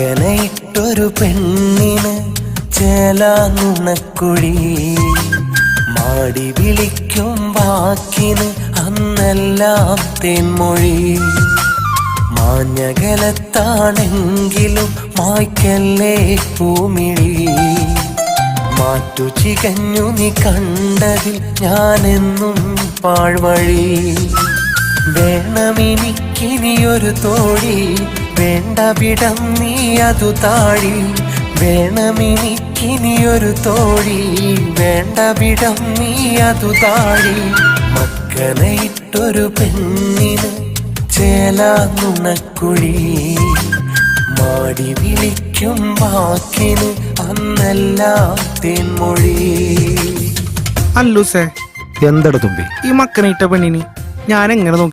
മക്കനയിട്ടൊരു പെണ്ണിന് ചേലാനുണക്കുഴി മാടി വിളിക്കും വാക്കിന് അന്നെല്ലാം തേൻമൊഴി മാഞ്ഞകലത്താണെങ്കിലും മായ്ക്കല്ലേ പൂമിഴി മാറ്റു ചികഞ്ഞു നീ കണ്ടതിൽ ഞാനെന്നും പാഴ്വഴി വേണമെനിക്കിനിയൊരു തോഴി വേണ്ട വിടം നീ അതു താഴി വേണമെനിക്കിനിയൊരു തോഴി വേണ്ട വിടം നീ അതു താഴി മക്കനയിട്ടൊരു പെണ്ണിന് ചേലാനുണക്കുഴി മാടി വിളിക്കും വാക്കിന് അന്നെല്ലാം തേൻമൊഴി. അല്ലൂസേ, എന്തെടു തുമ്പി? ഈ മക്കനയിട്ട പെണ്ണിന് ഞാൻ എങ്ങനെ